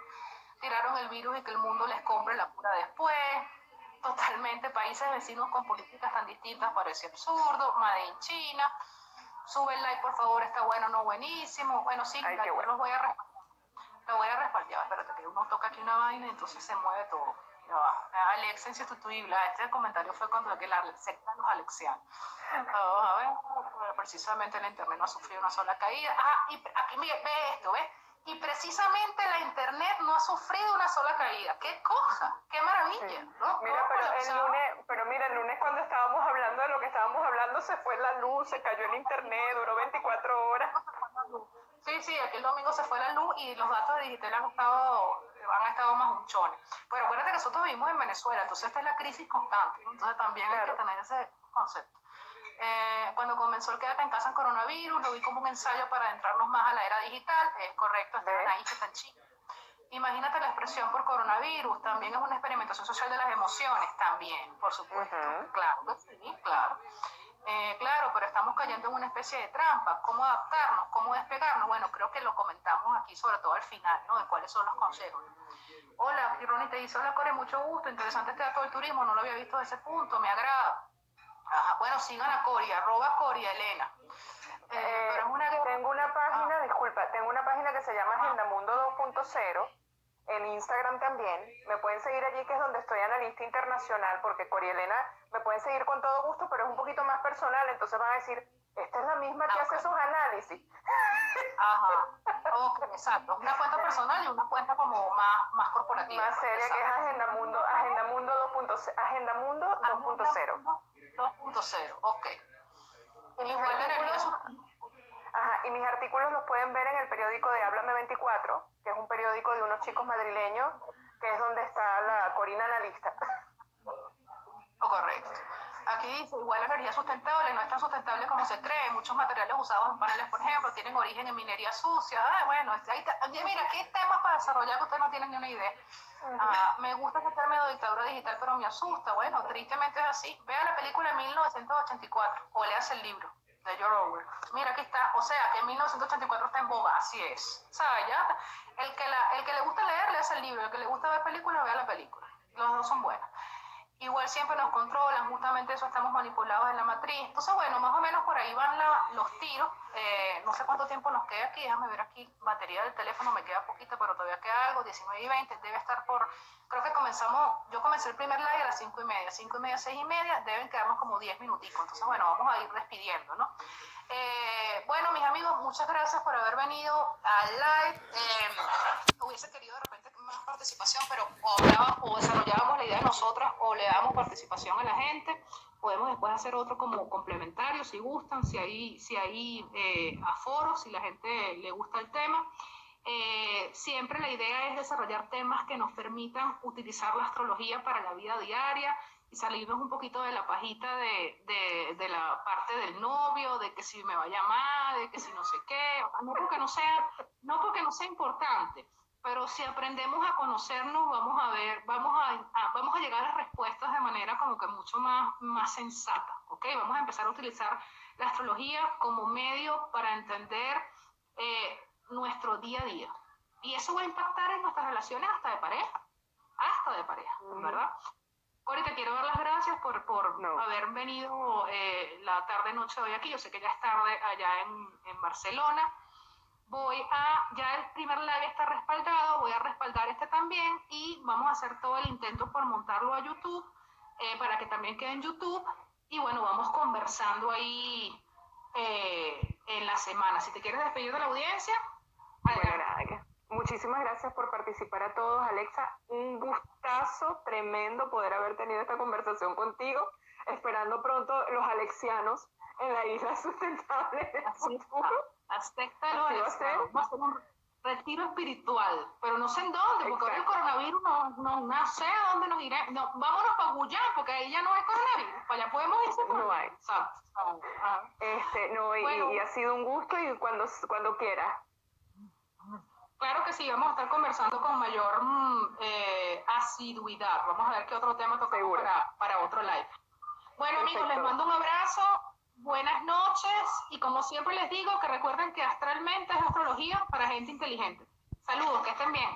Tiraron el virus y que el mundo les compre la cura después. totalmente, países vecinos con políticas tan distintas, parece absurdo, Made in China, sube el like por favor, está bueno, no buenísimo, bueno sí, Ay, yo qué bueno. los voy a respaldar, ya, espérate que uno toca aquí una vaina y entonces se mueve todo. Ya va. Alexa insustituible, este comentario fue cuando que la secta los alexianos. Vamos a ver, precisamente la internet no ha sufrido una sola caída. Y aquí ve esto, ¿ves? Y precisamente la internet no ha sufrido una sola caída. ¡Qué cosa! ¡Qué maravilla! Sí. ¿No? Mira, el lunes cuando estábamos hablando de lo que estábamos hablando, se fue la luz, se cayó el internet, duró 24 horas. Sí, aquí el domingo se fue la luz y los datos de Digital han estado más hunchones. Pero acuérdate que nosotros vivimos en Venezuela, entonces esta es la crisis constante, ¿no? Entonces también hay que tener ese concepto. Cuando comenzó el quédate en casa en coronavirus, lo vi como un ensayo para adentrarnos más a la era digital, es correcto, estaban ahí que están chicos. Imagínate la expresión por coronavirus, también es una experimentación social de las emociones, también, por supuesto, claro que sí, claro. Claro, pero estamos cayendo en una especie de trampa. ¿Cómo adaptarnos? ¿Cómo despegarnos? Bueno, creo que lo comentamos aquí, sobre todo al final, ¿no? De cuáles son los consejos. Hola, aquí Ronnie te dice, hola Core, mucho gusto, interesante este dato del turismo, no lo había visto desde ese punto, me agrada. Ajá, bueno, sigan a Cori, @Cori Elena. Tengo una página que se llama Agendamundo 2.0, en Instagram también, me pueden seguir allí, que es donde estoy analista internacional, porque Cori Elena me pueden seguir con todo gusto, pero es un poquito más personal, entonces van a decir, esta es la misma que hace sus análisis. Ajá, ok, exacto, una cuenta personal y una cuenta como más corporativa. Más seria, que es Agendamundo 2.0. 2.0, ok. Y mis artículos los pueden ver en el periódico de Háblame 24, que es un periódico de unos chicos madrileños, que es donde está la Corina analista. Correcto. Aquí dice, igual la energía sustentable no es tan sustentable como se cree. Muchos materiales usados en paneles, por ejemplo, tienen origen en minería sucia. Bueno, mira, qué temas para desarrollar que ustedes no tienen ni una idea. Me gusta ese término de dictadura digital, pero me asusta. Bueno, tristemente es así. Vea la película 1984 o leas el libro de George Orwell. Mira, aquí está. O sea, que 1984 está en boga. Así es. O sea, ya, el que le gusta leer, lea el libro. El que le gusta ver películas, vea la película. Los dos son buenos. Igual siempre nos controlan, justamente eso estamos manipulados en la matriz. Entonces, bueno, más o menos por ahí van los tiros. No sé cuánto tiempo nos queda aquí, déjame ver aquí, batería del teléfono me queda poquita, pero todavía queda algo, 19:20, debe estar creo que yo comencé el primer live a las 5:30, 5:30, 6:30, deben quedarnos como 10 minuticos. Entonces, bueno, vamos a ir despidiendo, ¿no? Bueno, mis amigos, muchas gracias por haber venido al live. Hubiese querido de repente más participación, pero o desarrollábamos la idea de nosotras o le damos participación a la gente. Podemos después hacer otro como complementario si gustan, si hay aforos, si la gente le gusta el tema. Siempre la idea es desarrollar temas que nos permitan utilizar la astrología para la vida diaria y salirnos un poquito de la pajita de la parte del novio, de que si me va a llamar, de que si no sé qué, no porque no sea importante, pero si aprendemos a conocernos, vamos a llegar a respuestas de manera como que mucho más sensata, ¿ok? Vamos a empezar a utilizar la astrología como medio para entender nuestro día a día. Y eso va a impactar en nuestras relaciones hasta de pareja, ¿verdad? Cori, te quiero dar las gracias por haber venido la tarde-noche de hoy aquí. Yo sé que ya es tarde allá en Barcelona. Ya el primer live está respaldado, voy a respaldar este también y vamos a hacer todo el intento por montarlo a YouTube, para que también quede en YouTube. Y bueno, vamos conversando ahí en la semana. Si te quieres despedir de la audiencia. Bueno, nada, muchísimas gracias por participar a todos, Alexa. Un gustazo tremendo poder haber tenido esta conversación contigo. Esperando pronto los alexianos en la isla sustentable del futuro. Acepta vamos a hacer un retiro espiritual, pero no sé en dónde, porque ahora el coronavirus no sé a dónde nos iremos. No, vámonos para Guyán, porque ahí ya no hay coronavirus, para allá podemos irse. No hay. Y ha sido un gusto y cuando quieras. Claro que sí, vamos a estar conversando con mayor asiduidad. Vamos a ver qué otro tema tocamos para otro live. Bueno, amigos, les mando un abrazo, buenas noches y como siempre les digo, que recuerden que astralmente es astrología para gente inteligente. Saludos, que estén bien.